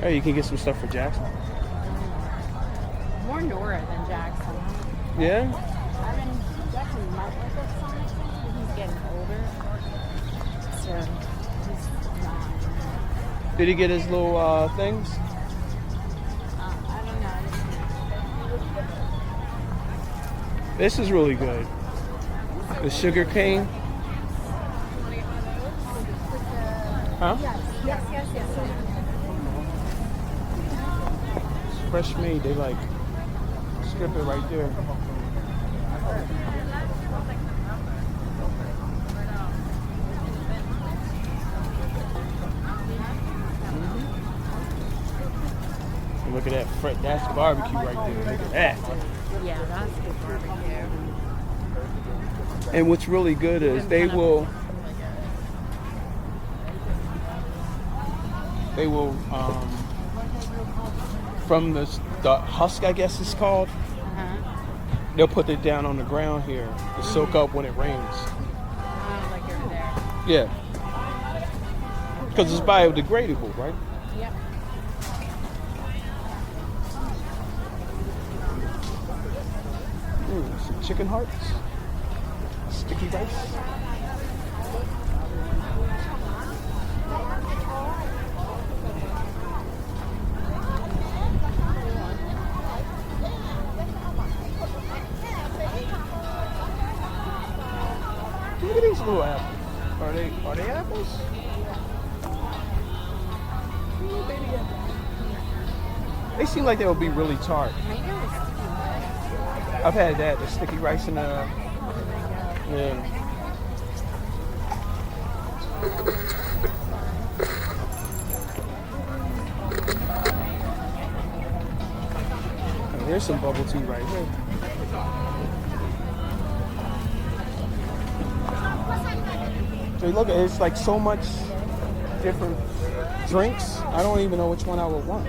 Hey, you can get some stuff for Jackson. More Nora than Jackson. Yeah? Jackson might like that Sonic thing, but he's getting older. So he's not. Did he get his little things? I don't know. This is really good. The sugar cane. Huh? Yes. It's fresh made. They like strip it right there. And look at that. That's barbecue right there. Look at that. Yeah, that's good barbecue. And what's really good is they will from the husk, I guess it's called, they'll put it down on the ground here to soak up when it rains. Like over there. Yeah. Because it's biodegradable, right? Yep. Some chicken hearts. Sticky rice. Look at these little apples. Are they apples? They seem like they would be really tart. I've had that, the sticky rice and yeah. Here's some bubble tea right here. So look, it's like so much different drinks. I don't even know which one I would want.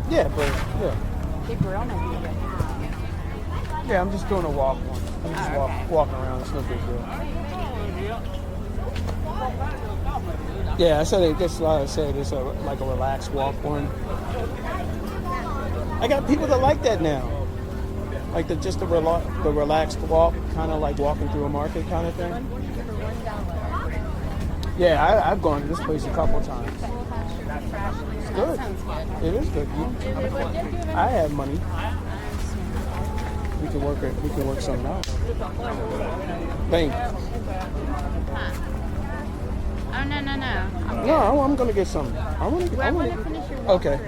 Yeah, but yeah. Yeah, I'm just doing a walk one. I'm just walking around. It's no big deal. Yeah, I said it. That's why I said it's like a relaxed walk one. I got people that like that now, like the relaxed walk, kind of like walking through a market kind of thing. Yeah, I've gone to this place a couple times. It's good. It is good. I have money. We can work it. We can work something out. Thanks. Oh no. No, I'm gonna get something. I want to finish your water. Okay.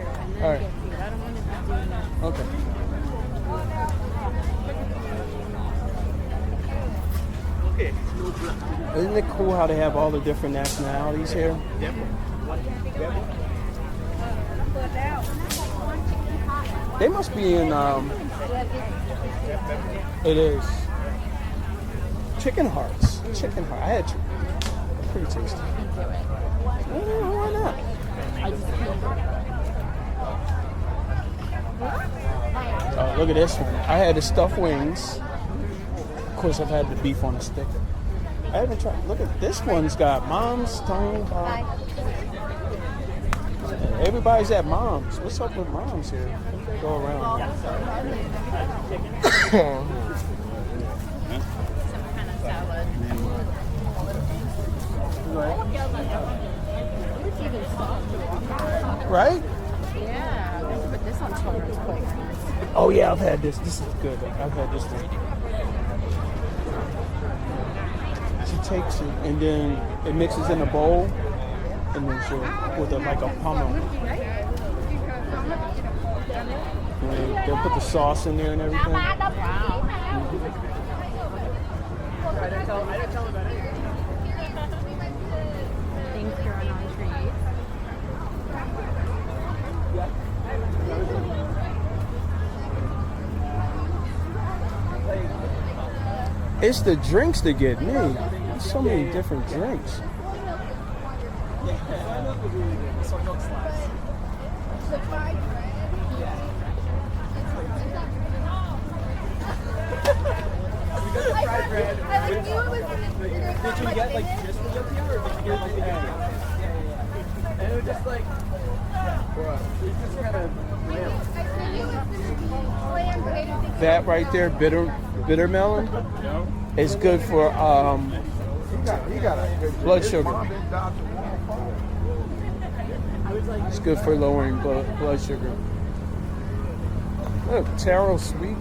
All right. I don't want to be doing that. Okay. Isn't it cool how they have all the different nationalities here? Yep. They must be in, it is. Chicken hearts. Chicken heart. I had pretty tasty. Why not? Oh, look at this one. I had the stuffed wings. Of course, I've had the beef on a stick. I haven't tried. Look at this one's got mom's tongue. Everybody's at Mom's. What's up with Mom's here? Go around. Some kind of salad. It's even softer. Right? Yeah, they put this on children's playgrounds. Oh yeah, I've had this. This is good. I've had this one. She takes it and then it mixes in a bowl, and then she'll with like a pummel. And they'll put the sauce in there and everything. Wow. Things growing on trees. It's the drinks that get me. There's so many different drinks. Did you get like just the milk here, or did you get like the and it was just like, it's just kind of That right there, bitter melon, is good for blood sugar. It's good for lowering blood sugar. Look, taro sweet.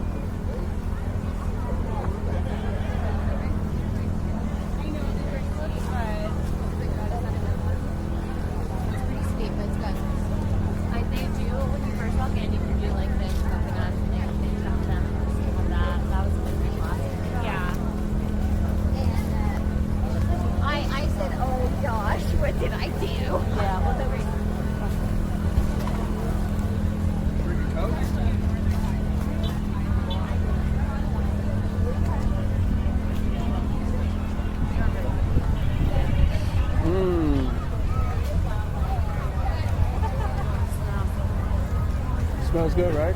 Smells good, right?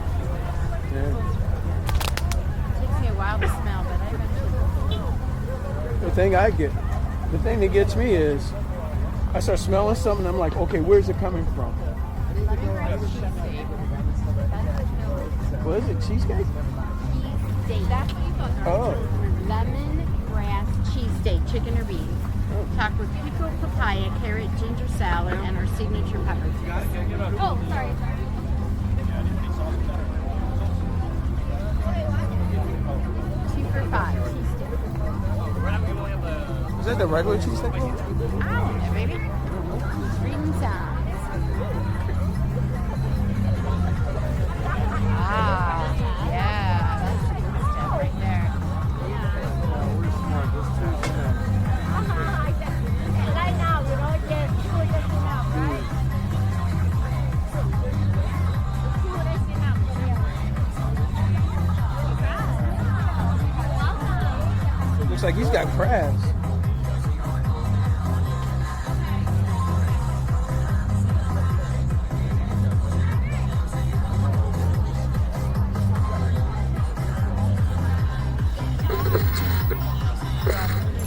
Yeah. Takes me a while to smell, but I eventually. The thing that gets me is, I start smelling something. I'm like, okay, where's it coming from? What is it? Cheesecake? Cheesesteak. That's what you thought. Oh. Lemon grass cheesesteak, chicken or beef. Topped with pickled papaya, carrot, ginger salad, and our signature pepper. Oh, sorry. 2 for $5. Is that the regular cheesesteak? I don't know, baby. Reading sounds. Ah, yeah. That's the good stuff right there. Right now, we don't get food just enough, right? Food is enough. It looks like he's got crabs.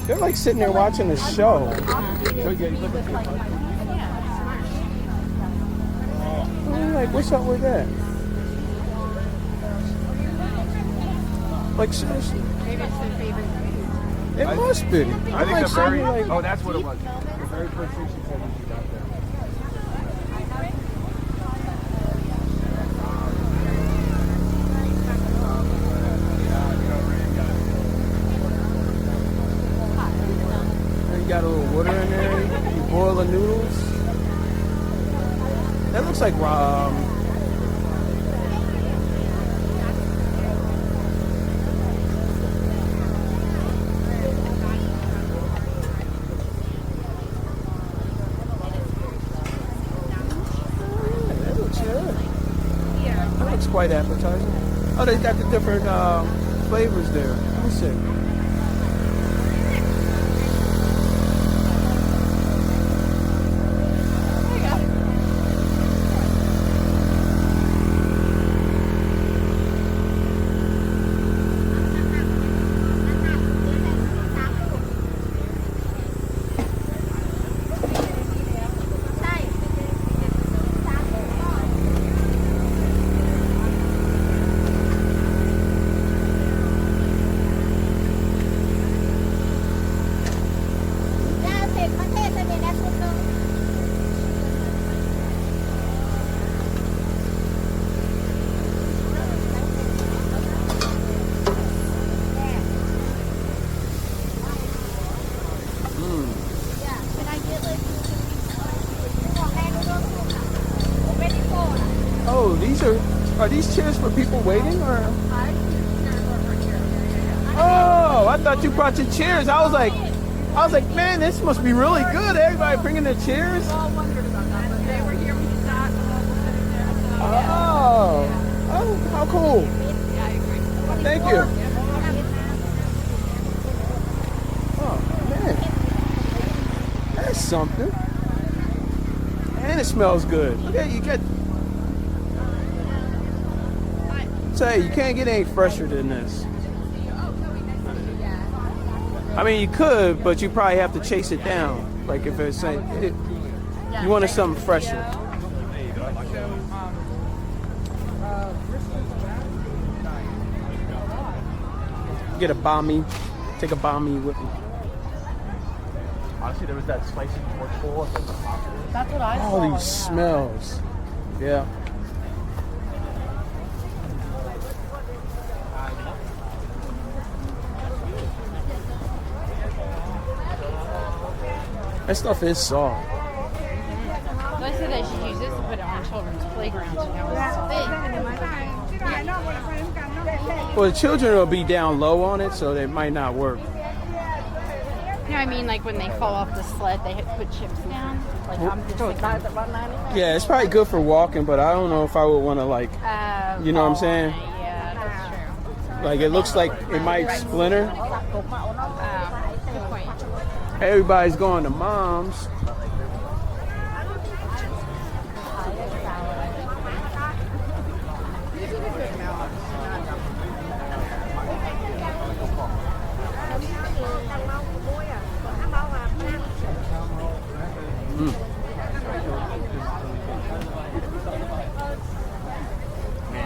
They're like sitting there watching a show. I'm like, what's up with that? Like seriously. Maybe it's their favorite food. It must be. I think like the very, like, oh, that's what it was. The very first thing she said when she got there. you got a little water in there. You boil the noodles. That looks like quite appetizing. Oh, they got the different flavors there. Let me see. Oh, are these chairs for people waiting or? Oh, I thought you brought your chairs. I was like, man, this must be really good. Everybody bringing their chairs. Oh, how cool. Thank you. Oh, man. That's something. And it smells good. Look at you say you can't get any fresher than this. I mean, you could, but you probably have to chase it down. Like if it's you wanted something fresher. Get a banh take a banh mi with me. Honestly, there was that spicy pork bowl. That's what I saw. All these smells. Yeah. That stuff is soft. They said they should use this to put it on children's playgrounds. You know, it's big. Well, the children will be down low on it, so it might not work. You know, I mean, like when they fall off the sled, they put chips down. Like I'm just thinking, Yeah, it's probably good for walking, but I don't know if I would want to you know what I'm saying? Yeah, that's true. Like it looks like it might splinter. Good point. Everybody's going to Mom's.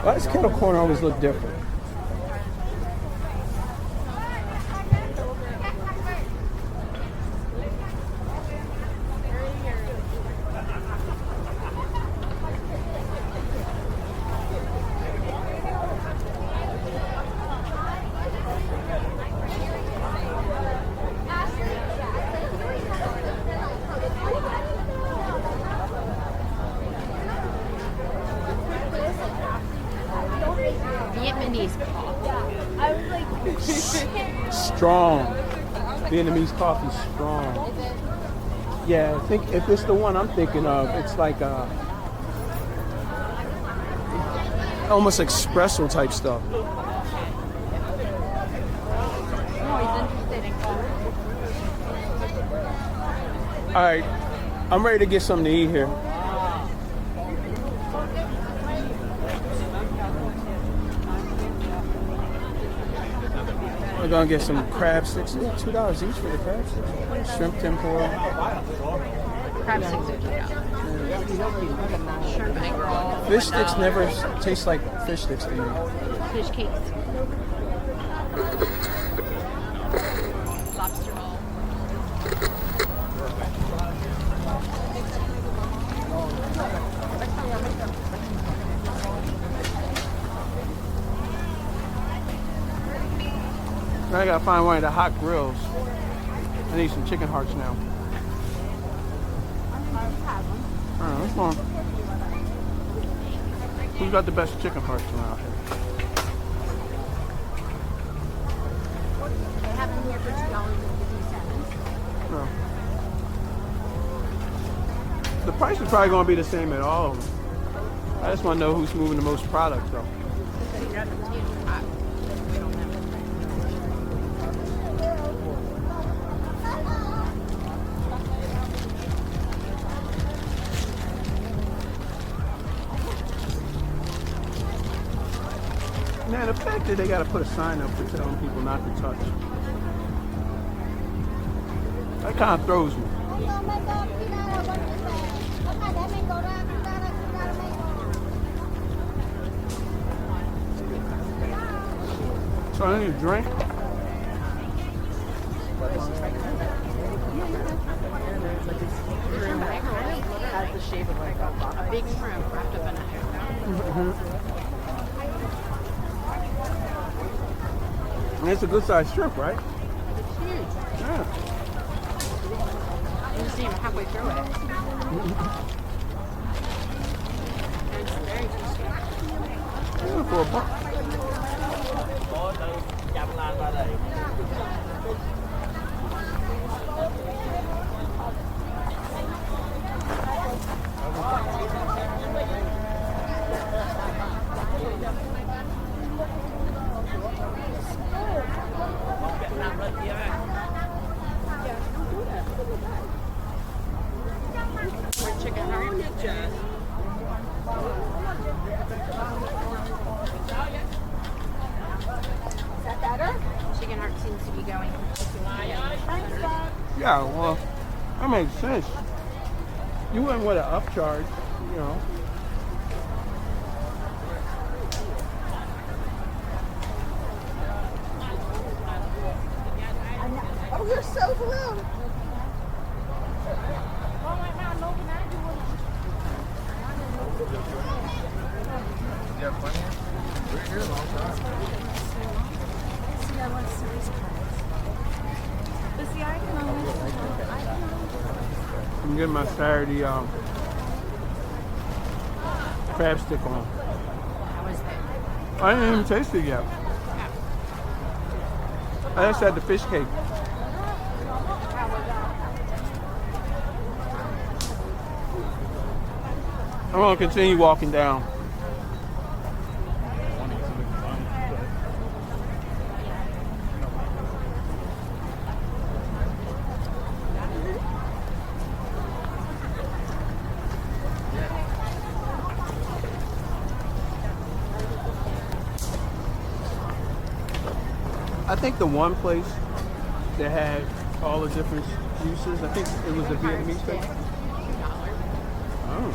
Why does kettle corn always look different? Vietnamese coffee. Strong. Vietnamese coffee, strong. Yeah, I think if it's the one I'm thinking of, it's like almost espresso type stuff. All right, I'm ready to get something to eat here. We're gonna get some crab sticks. $2 each for the crab sticks. Shrimp tempura. Crab sticks are $2. Shrimp egg roll. Fish sticks never taste like fish sticks to me. Fish cakes. Lobster roll. Now I gotta find one of the hot grills. I need some chicken hearts now. Alright, let's go. Who's got the best chicken hearts around here? They have them here for $2.57. No. The price is probably gonna be the same at all. I just wanna know who's moving the most product though. Man, the fact that they gotta put a sign up for telling people not to touch. That kind of throws me. So I need a drink. Has the shape of like a big shrimp wrapped up in a hair. And it's a good sized shrimp, right? It's huge. Yeah. You just even halfway through it. It's very tasty. for a buck. Chicken heart. Is that better? Chicken heart seems to be going. Yeah, well, that makes sense. You went with an upcharge, you know. Oh, you're so blue. I'm getting my Saturday crab stick on. How was that? I didn't even taste it yet. I just had the fish cake. I'm gonna continue walking down. I think the one place that had all the different juices, I think it was the Vietnamese place. Oh.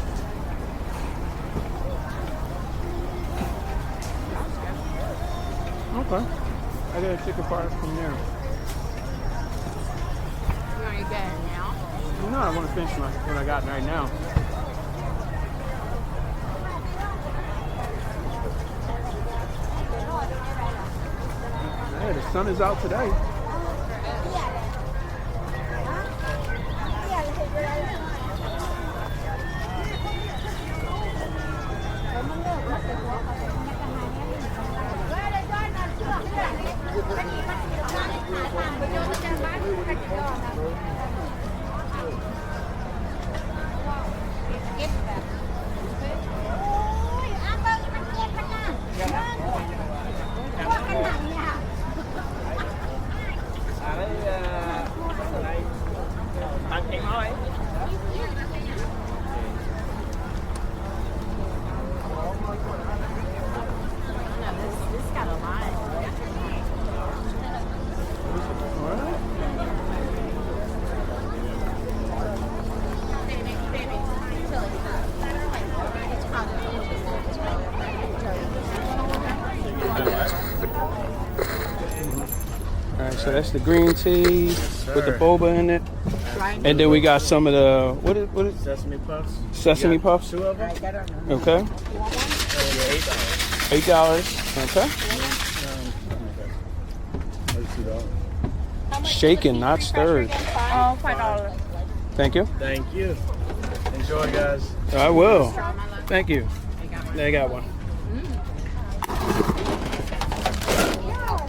Okay. I got a chicken part from there. You want to get it now? No, I want to finish what I got right now. Hey, the sun is out today. This got a lot. Alright, so that's the green tea with the boba in it. And then we got some of the, what is Sesame puffs. Sesame puffs? 2 of them. Okay. $8. $8. Okay. Shaken, not stirred. Oh, $5. Thank you. Thank you. Enjoy, guys. I will. Thank you. They got one.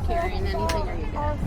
Carrying anything or you good?